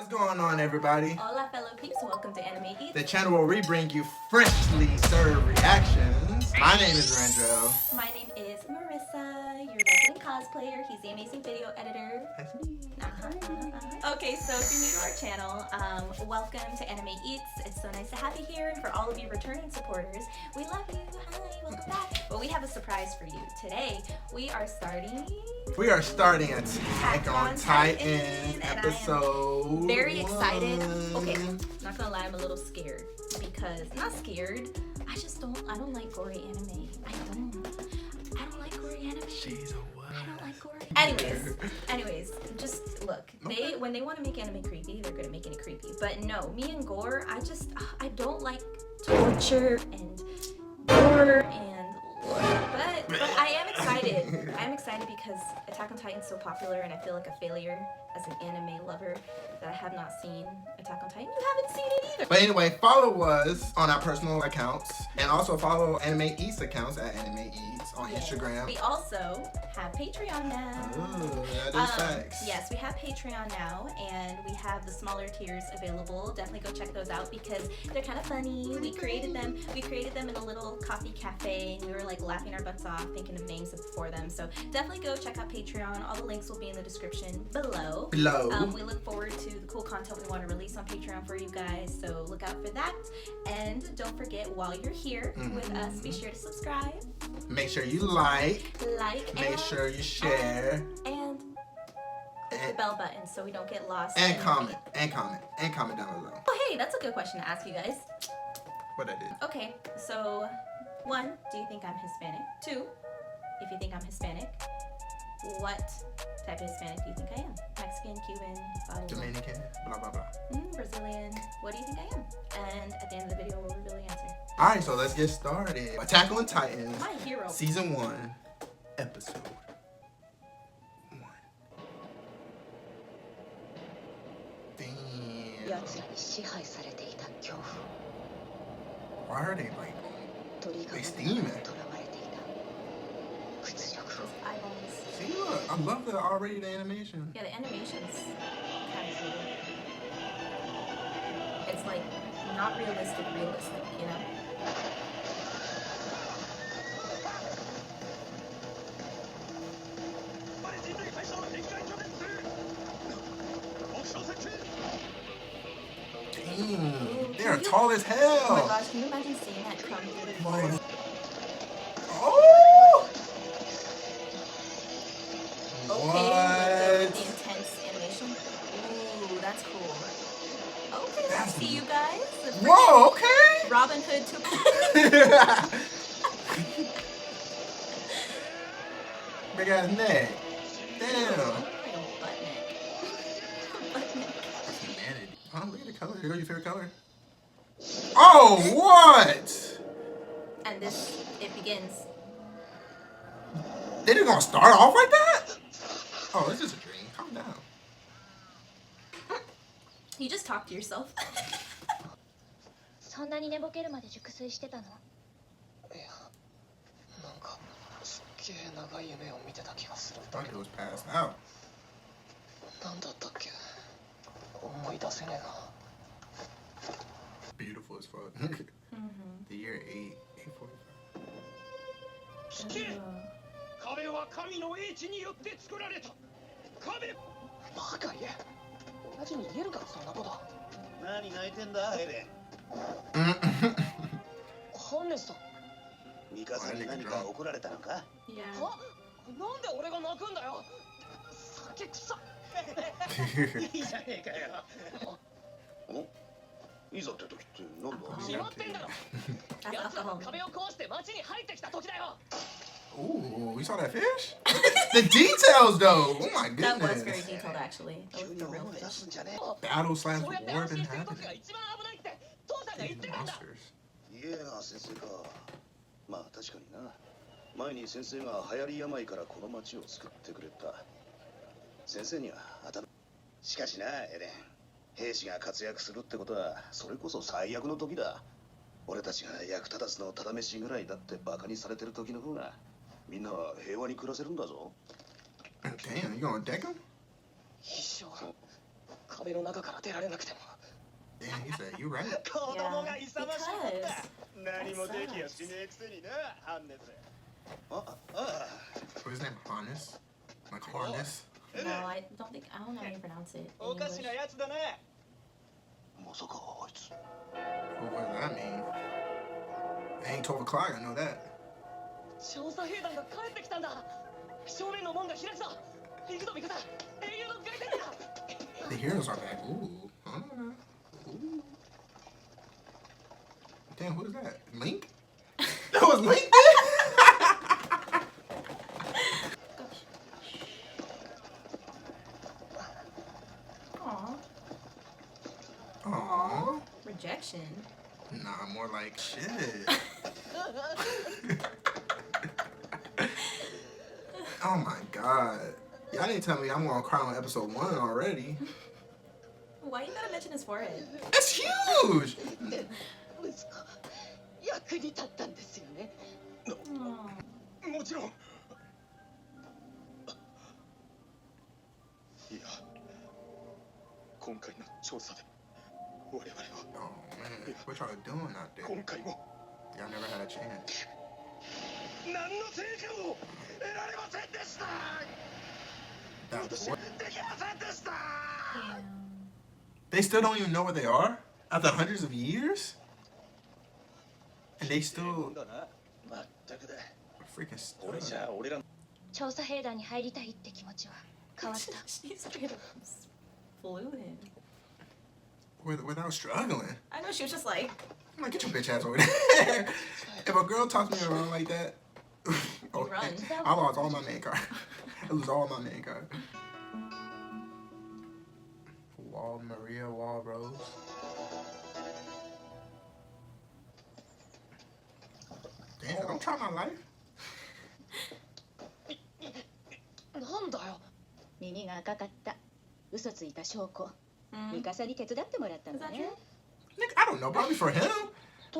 What's going on, everybody? Hola, fellow peeps. Welcome to Anime Eats, The channel where we bring you freshly served reactions. My name is Randro. My name is Marissa, your resident cosplayer. He's the amazing video editor. That's me. Okay, so if you're new to our channel, welcome to Anime Eats. It's so nice to have you here. And for all of you returning supporters, we love you. Hi, welcome back. But we have a surprise for you. Today, we are starting Attack on Titan episode. Very excited. 1. Okay, not gonna lie, I'm a little scared because not scared. I don't like gory anime. I don't like gory anime. She's a what? I don't like gory. Anyways, just look. When they want to make anime creepy, they're good at making it creepy. But no, me and gore, I don't like torture and gore and but I am excited. I am excited because Attack on Titan is so popular, and I feel like a failure as an anime lover that I have not seen Attack on Titan. You haven't seen it either. But anyway, follow us on our personal accounts, and also follow Anime Eats accounts at Anime Eats on Instagram. We also have Patreon now. Ooh, that is facts. Yes, we have Patreon now, and we have the smaller tiers available. Definitely go check those out because they're kind of funny. We created them in a little coffee cafe, and we were like laughing our butts off thinking of names for them. So definitely go check out Patreon. All the links will be in the description below. We look forward to the cool content we want to release on Patreon for you guys, so look out for that. And don't forget, while you're here with us, be sure to subscribe. Make sure you like. Make sure you share. And click the bell button so we don't get lost. And comment down below. Oh, hey, that's a good question to ask you guys. What I did. Okay, so 1, do you think I'm Hispanic? 2, if you think I'm Hispanic, what type of Hispanic do you think I am? Mexican, Cuban, blah, blah, blah. Dominican, blah blah blah. Brazilian, what do you think I am? And at the end of the video, we'll reveal the answer. Alright, so let's get started. Attack on Titan. My hero. Season 1, episode 1. Damn. Why are they like, they steaming? See, look, I love the animation. Yeah, the animation's kind of cool. It's like not realistic, you know? Damn, they are tall as hell. Oh my gosh, can you imagine seeing that come through the forest? Oh! Okay, What? with the intense animation. Ooh, that's cool. Okay, I That's see you guys. Whoa, okay. Robin Hood to Big ass neck. Damn. Butt neck. Humanity. Oh, look at the color. Here go your favorite color. Oh, what? And it begins. They just gonna start off like that? Oh, it's just a dream. Calm down. You just talk to yourself. そんなに寝ぼけるまで熟睡してたの？いや、なんかすっげえ長い夢を見てた気がするんだ Thought け it ど。 was passed out. なんだったっけ？思い出せねえな。 Beautiful as fuck. The year 845. 聞け！壁は神の英知によって作られた。壁！バカ言え。同じに言えるかそんなこと。何泣いてんだエレン。ハンネスさん。ミカサに何か怒られたのか？いや。は？なんで俺が泣くんだよ。酒臭。いいじゃねえかよ。お？いざって時ってなんだ？決まってんだろ。奴らが壁を壊して街に入ってきた時だよ。 Ooh, you saw that fish? The details, though. Oh my That was goodness. very detailed, actually. That was the real fish. Battle slash war been happening. イエーガー先生か。まあ確かにな。前に先生が流行り病からこの町を救ってくれた。先生には頭。しかしな、エレン。兵士が活躍するってことはそれこそ最悪の時だ。俺たちが役立たずのただ飯ぐらいだってバカにされてる時の方がみんなは平和に暮らせるんだぞ。Damn, you gonna deck him? 一生壁の中から出られなくても Damn, he said, you right. 子供が勇ましいもんだ because 何もできやしねえくせになハンネス What's his name? Harness? Like harness? no, I don't know how you pronounce it in おかし English. なやつだねまさかあいつ What does that mean? It ain't 12 o'clock, I know that. 調査兵団が帰ってきたんだ正面の門が開くぞ行くぞ味方英雄の凱旋だ The heroes are back. Ooh. I don't know. Ooh. Damn, who is that? Link? That was Link? Aw, Aww. rejection. Nah, more like shit. Oh my god. Y'all didn't tell me I'm gonna cry on episode 1 already. Why you gotta mention his forehead? That's huge! 息子役に立ったんですよね Aw. もちろんいや今回の調査で我々は Oh man, what y'all doing out there? 今回も Y'all never had a chance. 何の成果も得られませんでした That 私 boy- できませんでした Damn. They still don't even know what they are? After hundreds of years? And they もん still だなまったくだ freaking 俺じ stuck. ゃ俺ら調査兵団に入りたいって気持ちは変わった She straight up flew him. Without struggling. I know she was just like, I'm like, get your bitch ass over there. If a girl talks me around like that, oh, run. I lost all my main card. I lose all my main card. Wall Maria Wall Rose. Damn, don't try my life. なんだよ耳が赤かった嘘ついた証拠 mm. ミカサに手伝ってもらったん Is だ that ね true? Nigga, I don't know. Probably for him.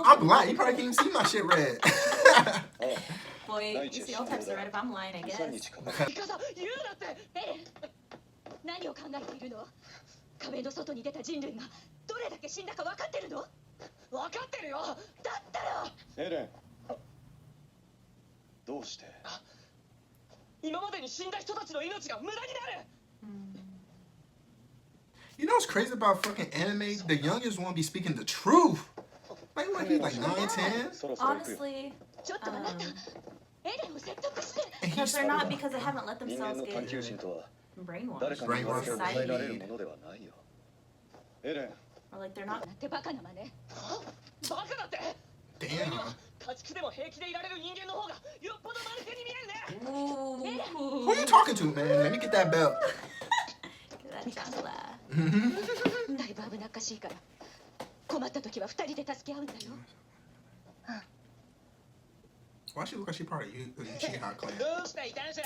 I'm blind. He probably can't even see my shit red. Boy, you see all types of red if I'm lying, I 3 guess. 日かかミカサ言うなってエレン何を考えているの壁の外に出た人類がどれだけ死んだか分かってるの分かってるよだったらエレンどうして今までに死んだ人たちの命が無駄になる You know what's crazy about fucking anime? The youngest one be speaking the truth. Like he's like 9, 10. そろそろ行くよ Honestly, ちょっとあなた、エレンを説得して And because he's they're not because they haven't let 人間 themselves の探 get 求心とは誰 brainwashed かに言われて Brainwashed 答えられるものではないよエレン or like they're not. なんてバカな真似バカだって damn. 家畜でも平気でいられる人間の方がよっぽど間抜けに見えるね Ooh. Who you talking to, man? Let me get that belt. That chandela. だいぶ危なっかしいから困った時は二人で助け合うんだよ Why she look like she part of Uchiha clan? どうした異端者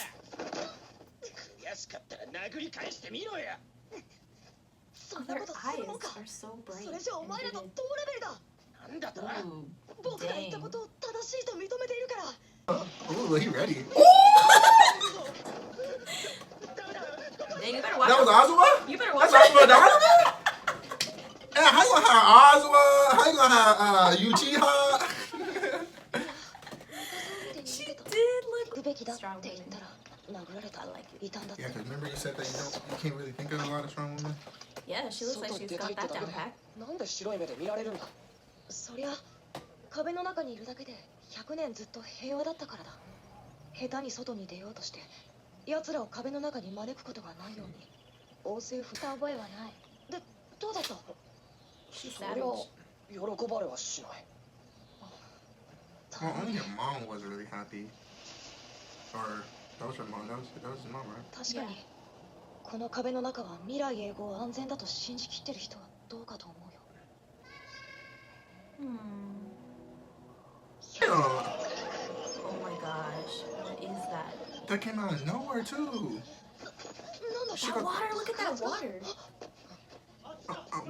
悔しかったら殴り返してみろやそ Oh, んな their ことす eyes るもんか are so bright. それじゃお前らと and 同レベルだなんだと vivid. Ooh, 僕が言ったことを正しいと認めているから Ooh, he ready. Dang, you better watch That was out. Azuma? You better That's watch Azuma out. Donovan? Yeah, how you gonna have Azuma? How you gonna have Uchiha? She did look 行くべきだっ strong て言っ women. たら殴られた I like it. いたんだって Yeah, because remember you said that you can't really think of a lot of strong women? Yeah, she looks like 外に she's 出た got いって that だけ down で pat. なんで白い目で見られるんだそりゃ壁の中にいるだけで100年ずっと平和だったからだ下手に外に出ようとして奴らを壁の中に招くことがないように王政府した覚えはないでどうだった She's そりゃ savage. 喜ばれはしない Well, only your mom was really happy. Or that was your mom. That was his mom, right? 確かにこの壁の中は未来永劫安全だと信じきってる人はどうかと思うよ Hmm. Yeah, Oh my gosh. What is that? that came out of nowhere too. なんだ She That got, water, look at that water.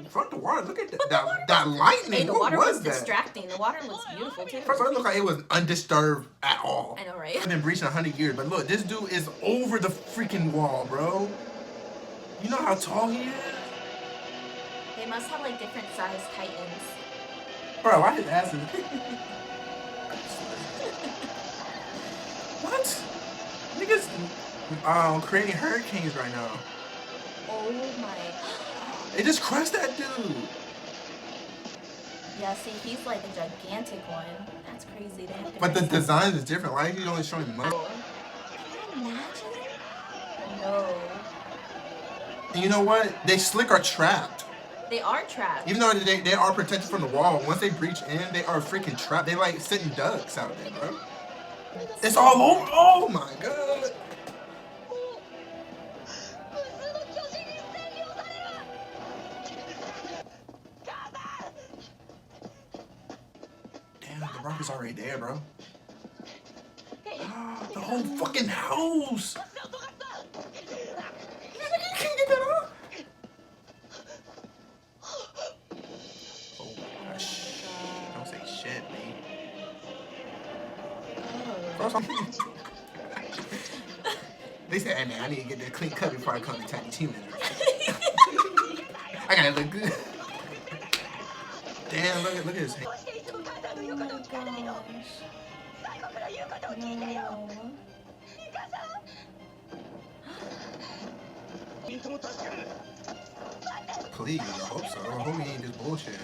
fuck the water. Look at that lightning. Hey, the What water was was that? distracting. The water looks beautiful too. First of all, it looked like it was undisturbed at all. I know, right? I've been breaching 100 years, but look, this dude is over the freaking wall, bro. You know how tall he is? They must have like different size Titans. Bro, why his ass is... What? Niggas creating hurricanes right now. Oh my. They just crushed that dude. Yeah, see, he's like a gigantic one. That's crazy. They have But the different design is different. Why is he only showing muscle? Can you imagine? No. And you know what? They slick are trapped. They are trapped. Even though they are protected from the wall, once they breach in, they are freaking trapped. They like sitting ducks out there, bro. It's all over. Oh my god. Damn, the rock is already there, bro. The whole fucking house. Can't get that off. Oh gosh. Don't say shit, man. They said, hey man, I need to get that clean cut before I come to Tiny Tina. I gotta look good. Damn, look at his hand. Please, I hope so. I hope he ain't just bullshit.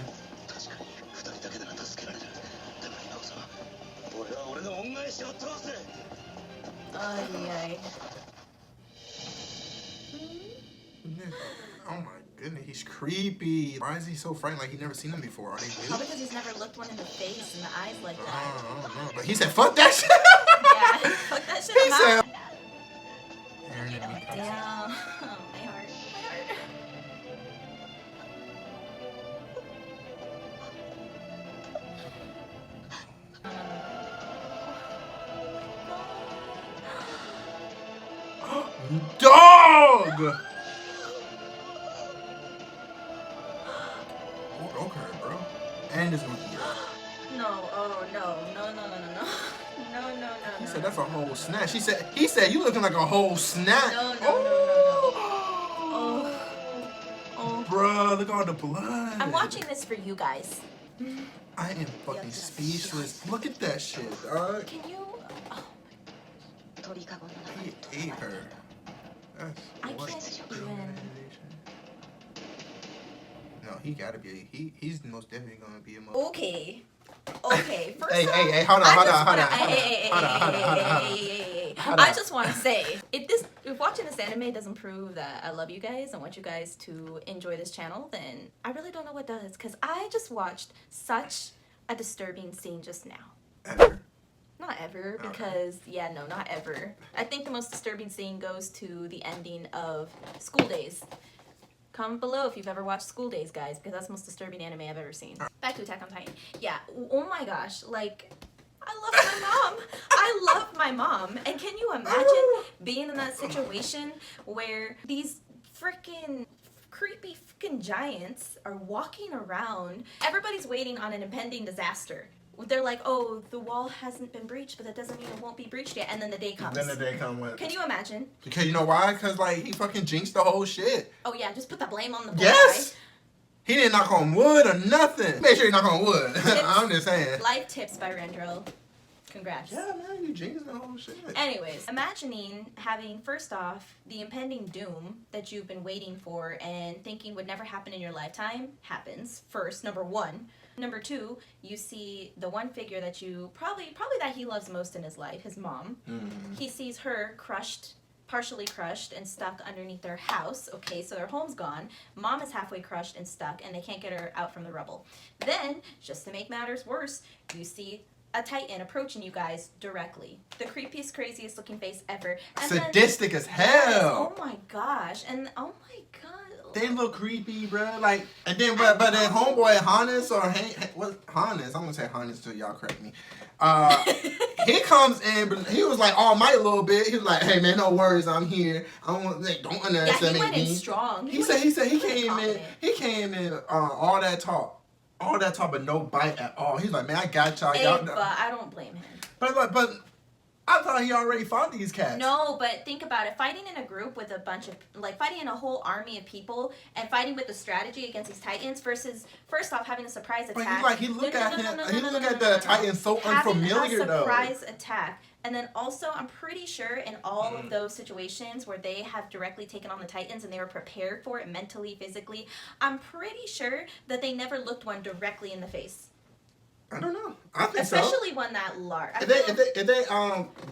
Oh my goodness, he's creepy. Why is he so frightened like he never seen him before? Are they new? Probably because he's never looked one in the face and the eyes like that. I don't know. But he said, fuck that shit. Yeah, fuck that shit. He said, damn. Oh, my heart. dog! Okay, bro. And this one here. No, oh no, no. He said that's a whole snap. He said you looking like a whole snap. No. Oh. Bruh, look at all the blood. I'm watching this for you guys. I am fucking speechless. Look at that shit, dog. Can you? Oh. He ate her. That's I what can't even. No, he gotta be. He's most definitely gonna be a mother. Okay. First Hey, off, hey, hold on. I just want to say, if watching this anime doesn't prove that I love you guys and want you guys to enjoy this channel, then I really don't know what does. Because I just watched such a disturbing scene just now. Ever. Not ever, because, yeah, no, not ever. I think the most disturbing scene goes to the ending of School Days. Comment below if you've ever watched School Days, guys, because that's the most disturbing anime I've ever seen. Back to Attack on Titan. Yeah, oh my gosh, like, I love my mom. I love my mom. And can you imagine being in that situation where these freaking creepy freaking giants are walking around? Everybody's waiting on an impending disaster. They're like, oh, the wall hasn't been breached, but that doesn't mean it won't be breached yet. And then the day comes. Then the day comes with. Can you imagine? Because you know why? Because, like, he fucking jinxed the whole shit. Oh, yeah, just put the blame on the boy. Yes! He didn't knock on wood or nothing. Make sure you knock on wood. I'm just saying. Life tips by Rendro. Congrats. Yeah, man, you jinxed the whole shit. Anyways, imagining having, first off, the impending doom that you've been waiting for and thinking would never happen in your lifetime happens, first, number one. Number two, you see the one figure that you probably that he loves most in his life, his mom. Mm-hmm. He sees her crushed, partially crushed and stuck underneath their house. Okay, so their home's gone. Mom is halfway crushed and stuck, and they can't get her out from the rubble. Then, just to make matters worse, you see a Titan approaching you guys directly. The creepiest, craziest looking face ever. And sadistic as hell. Oh my gosh. And oh my god. They look creepy, bro. Like, and then, but then homeboy Hannes or what Hannes? I'm gonna say Hannes till y'all correct me. He comes in, but he was like all might a little bit. He was like, "Hey man, no worries, I'm here. I don't underestimate me." Yeah, he went in strong. He said he came in. He came in all that talk, but no bite at all. He's like, "Man, I got y'all." Hey, but I don't blame him. But I thought he already fought these cats. No, but think about it. Fighting in a group with a bunch of, like, fighting in a whole army of people and fighting with a strategy against these Titans versus, first off, having a surprise attack. But he look at the Titans so unfamiliar, having a though. surprise attack. And then also, I'm pretty sure in all of those situations where they have directly taken on the Titans and they were prepared for it mentally, physically, I'm pretty sure that they never looked one directly in the face. I don't know. I think Especially one that large. If they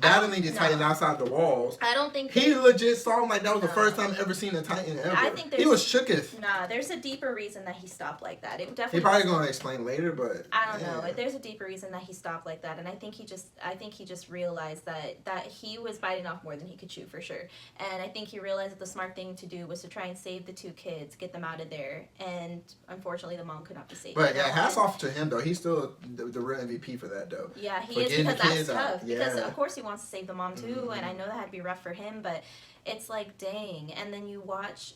battling the Titan outside the walls, I don't think he legit saw him like that was the first time ever seen a Titan ever. I think he was shooketh. Nah, there's a deeper reason that he stopped like that. It definitely. He probably gonna explain later, but I don't know. There's a deeper reason that he stopped like that, and I think he just realized that he was biting off more than he could chew for sure. And I think he realized that the smart thing to do was to try and save the two kids, get them out of there. And unfortunately, the mom could not be saved. But yeah, hats off to him though. He's still the real MVP for that though. Yeah, he is, because that's tough. Yeah. Because of course he wants to save the mom too, and I know that had to be rough for him. But it's like, dang. And then you watch.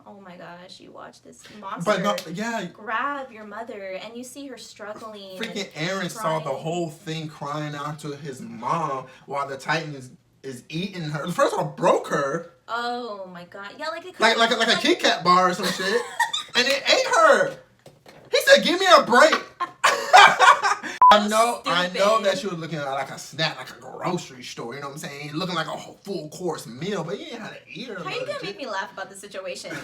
Oh my gosh, you watch this monster grab your mother and you see her struggling. Freaking Aaron saw the whole thing crying out to his mom while the Titan is eating her. First of all, broke her. Oh my god. Yeah, like a Kit Kat bar or some shit. And it ate her. He said, give me a break. I know that she was looking at like a snack, like a grocery store, you know what I'm saying? Looking like a full course meal, but you ain't had to eat her. How are you gonna make me laugh about the situation?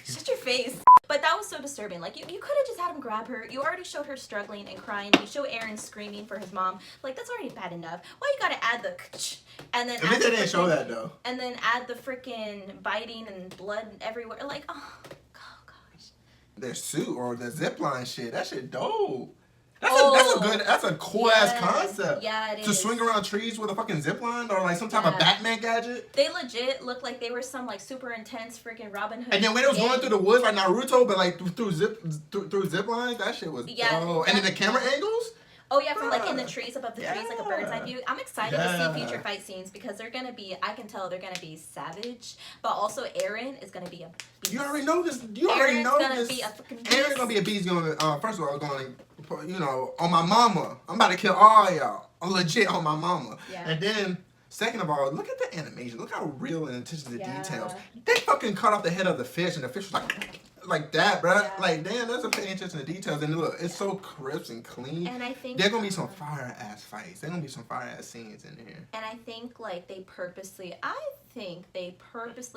Shut your face. But that was so disturbing. Like, you could have just had him grab her. You already showed her struggling and crying. You show Aaron screaming for his mom. Like, that's already bad enough. Why you gotta add the and then at least they didn't show that though. And then add the freaking biting and blood everywhere. Like, oh gosh. Their suit or the zipline shit. That shit dope. That's a cool ass concept. Yeah, it is. To swing around trees with a fucking zipline or like some type of Batman gadget. They legit look like they were some like super intense freaking Robin Hood. And then when it was going through the woods like Naruto, but like through zip lines, that shit was dope. And then the camera angles. Oh yeah, from like in the trees, above the trees, like a bird's eye view. I'm excited to see future fight scenes because they're gonna be, I can tell they're gonna be savage, but also Aaron is gonna be a beast. You already know this. Aaron's gonna be a fucking beast. Aaron's gonna be a beast. First of all, going, on my mama. I'm about to kill all y'all. I'm legit on my mama. Yeah. And then, second of all, look at the animation. Look how real and attention to details. They fucking cut off the head of the fish, and the fish was like that, bro. Yeah. Like, damn, that's a paying attention to details. And look, it's so crisp and clean. And I think there's gonna be some fire ass fights. There's gonna be some fire ass scenes in here. And I think like they purposely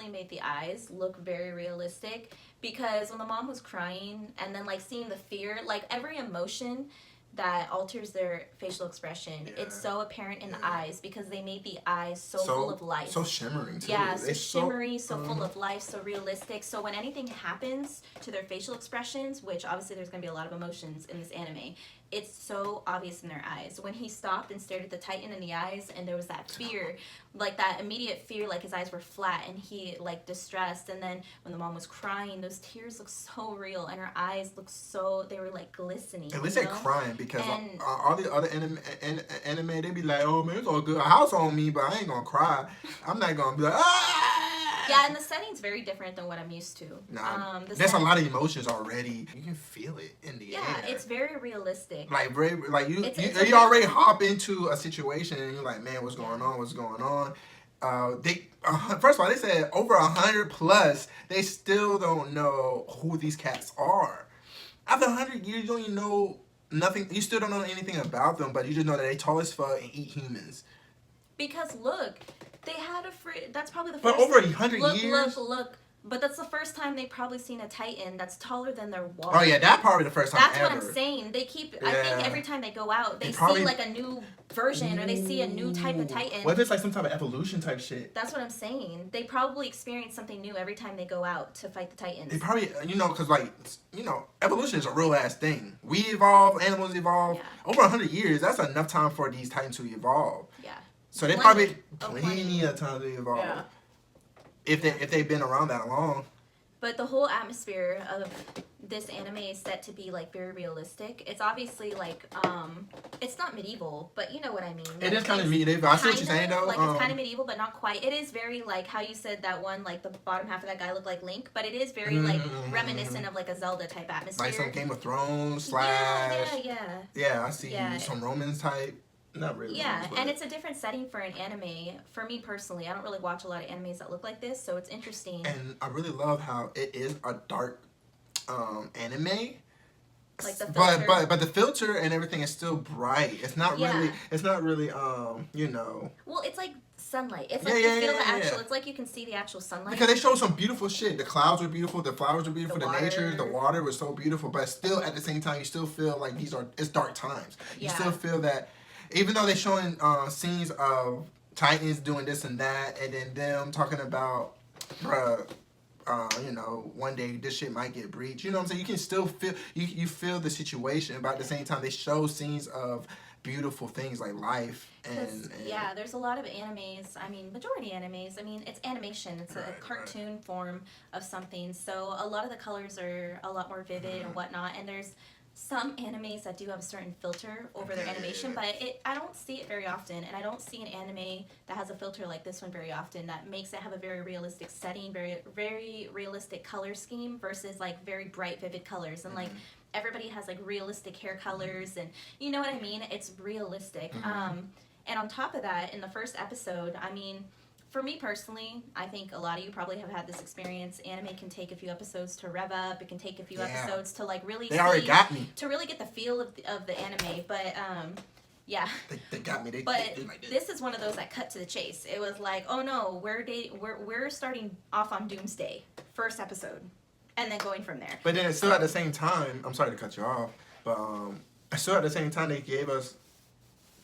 made the eyes look very realistic because when the mom was crying and then like seeing the fear, like every emotion that alters their facial expression, it's so apparent in the eyes because they made the eyes so full of life. So shimmering too. Yeah, so shimmery, so full of life, so realistic. So when anything happens to their facial expressions, which obviously there's going to be a lot of emotions in this anime, it's so obvious in their eyes. When he stopped and stared at the Titan in the eyes and there was that fear, like that immediate fear, like his eyes were flat and he like distressed. And then when the mom was crying, those tears looked so real and her eyes looked so, they were like glistening. At least they're crying because all the other anime, they be like, oh man, it's all good. A house on me, but I ain't gonna cry. I'm not gonna be like, ah! Yeah, and the setting's very different than what I'm used to. Nah, there's a lot of emotions already. You can feel it in the air. Yeah, it's very realistic. Like you already hop into a situation and you're like, man, what's going on? What's going on? First of all, they said over 100 plus. They still don't know who these cats are. After 100 years, you don't even know nothing. You still don't know anything about them, but you just know that they tall as fuck and eat humans. Because look. They had that's probably the first. But over 100 years. Look. But that's the first time they've probably seen a Titan that's taller than their wall. Oh yeah, that's probably the first time ever. That's what I'm saying. They keep. Yeah. I think every time they go out, they see like a new version or they see a new type of Titan. What if it's like some type of evolution type shit? That's what I'm saying. They probably experience something new every time they go out to fight the Titans. They probably, because evolution is a real ass thing. We evolve, animals evolve. Yeah. Over 100 years, that's enough time for these Titans to evolve. Yeah. So they probably plenty of time to evolve. Yeah. If they've been around that long. But the whole atmosphere of this anime is set to be like very realistic. It's obviously like it's not medieval, but you know what I mean. It is kind of medieval. I see what you're saying though. Like it's kind of medieval, but not quite. It is very like how you said that one, like the bottom half of that guy looked like Link, but it is very like reminiscent of like a Zelda type atmosphere. Like some Game of Thrones / Yeah. Yeah, I see some Romans type. Not really. Yeah, but- and it's a different setting for an anime. For me personally, I don't really watch a lot of animes that look like this, so it's interesting. And I really love how it is a dark anime. Like the but filter. but the filter and everything is still bright. It's not Yeah. really. It's not really. You know. Well, it's like sunlight. It's like Yeah, you yeah, feel yeah, the actual. yeah. It's like you can see the actual sunlight. Because they showed some beautiful shit. The clouds were beautiful. The flowers were beautiful. The The nature, the water. water was so beautiful. But still, at the same time, you still feel like it's dark times. You Yeah. still feel that, even though they're showing scenes of Titans doing this and that, and then them talking about, bruh, you know, one day this shit might get breached. You know what I'm saying? You can still feel you feel the situation, but at the same time, they show scenes of beautiful things like life and Yeah, there's a lot of animes. I mean, majority animes. I mean, it's animation. It's a Right, cartoon form of something. So a lot of the colors are a lot more vivid and whatnot. And there's some animes that do have a certain filter over their animation, but I don't see it very often. And I don't see an anime that has a filter like this one very often that makes it have a very realistic setting, very realistic color scheme versus like very bright, vivid colors. And like everybody has like realistic hair colors, and you know what I mean? It's realistic. And on top of that, in the first episode, I mean, for me personally, I think a lot of you probably have had this experience. Anime can take a few episodes to rev up. It can take a few episodes to like really they already got me. to really get the feel of the anime. But yeah. They got me. They like This is one of those that cut to the chase. It was like, oh no, we're starting off on Doomsday, first episode, and then going from there. But then it's still at the same time, I'm sorry to cut you off, but still at the same time they gave us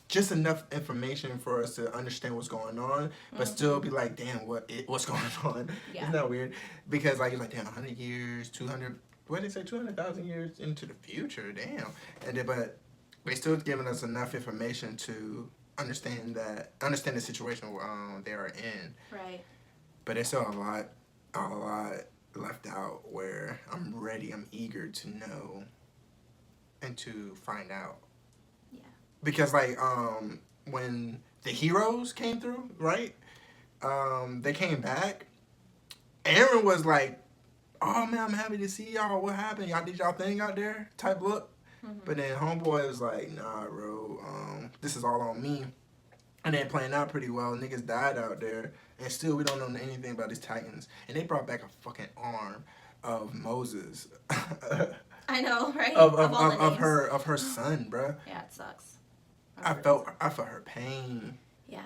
just enough information for us to understand what's going on, but still be like, damn, what's going on? Yeah. Isn't that weird? Because like, you're like, damn, 100 years, 200, what did they say, 200,000 years into the future, damn. And then, but they still giving us enough information to understand the situation they are in. Right. But there's still a lot left out where I'm eager to know and to find out. Yeah. Because like when the heroes came through, right? They came back. Aaron was like, "Oh man, I'm happy to see y'all. What happened? Y'all did y'all thing out there?" type look. But then homeboy was like, "Nah, bro. This is all on me." And then playing out pretty well. Niggas died out there, and still we don't know anything about these Titans. And they brought back a fucking arm of Moses. I know, right? of all the names. her son, bruh. Yeah, it sucks. I felt her pain. Yeah.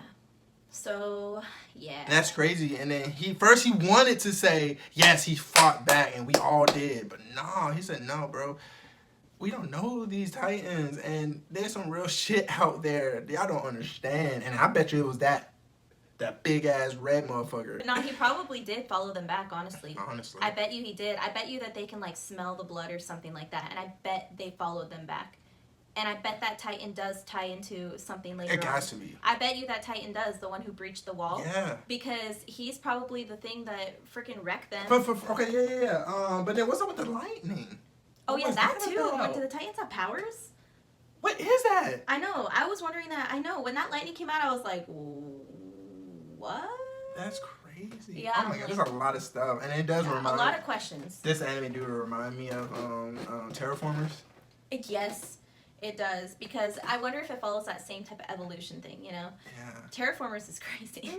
So, yeah. And that's crazy. And then he wanted to say, yes, he fought back and we all did. But no, he said, no, bro. We don't know these Titans. And there's some real shit out there. Y'all don't understand. And I bet you it was that big ass red motherfucker. But no, he probably did follow them back, honestly. Honestly. I bet you he did. I bet you that they can like smell the blood or something like that. And I bet they followed them back. And I bet that Titan does tie into something later It on. has to be. I bet you that Titan does, the one who breached the wall. Yeah. Because he's probably the thing that freaking wrecked them. Okay, yeah. But then what's up with the lightning? Oh What yeah, was that that too. about? Like, do the Titans have powers? What is that? I know. I was wondering that. I know. When that lightning came out, I was like, what? That's crazy. Yeah, Oh my god, there's a lot of stuff. And it does Yeah, remind a lot of questions. This anime do remind me of Terraformers. Yes, it does. Because I wonder if it follows that same type of evolution thing, you know? Yeah. Terraformers is crazy.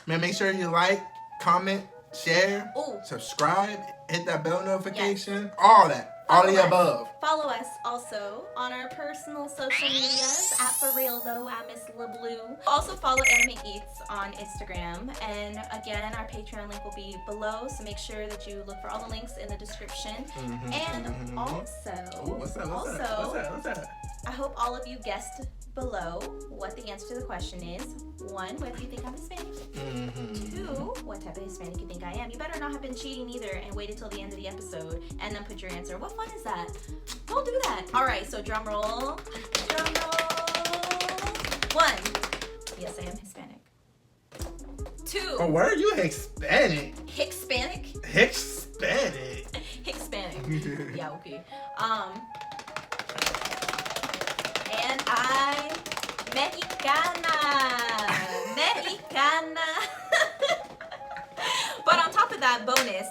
Man, make sure you like, comment, share, Ooh. subscribe, hit that bell notification, all that. All Follow the us. above. Follow us also on our personal social medias at For Real Though at Miss LaBlue. Also follow Anime Eats on Instagram, and again our Patreon link will be below, so make sure that you look for all the links in the description. And also, Ooh, what's that? I hope all of you guessed below what the answer to the question is. 1, whether you think I'm Hispanic. 2, what type of Hispanic you think I am. You better not have been cheating either and waited till the end of the episode and then put your answer. What fun is that? Don't do that. All right, so drum roll. Drum roll. 1, yes, I am Hispanic. 2, Oh, where are you Hispanic? Hispanic. Hispanic. Hispanic. Yeah, okay. And I, Mexicana. But on top of that, bonus,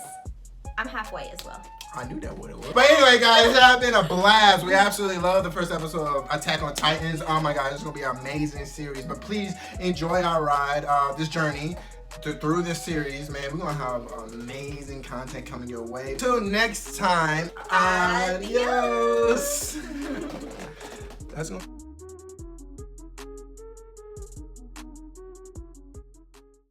I'm half white as well. I knew that would have worked. But anyway, guys, it has been a blast. We absolutely love the first episode of Attack on Titans. Oh my God, it's gonna be an amazing series. But please enjoy our ride, this journey through this series, man. We're gonna have amazing content coming your way. Till next time, adios. That's gonna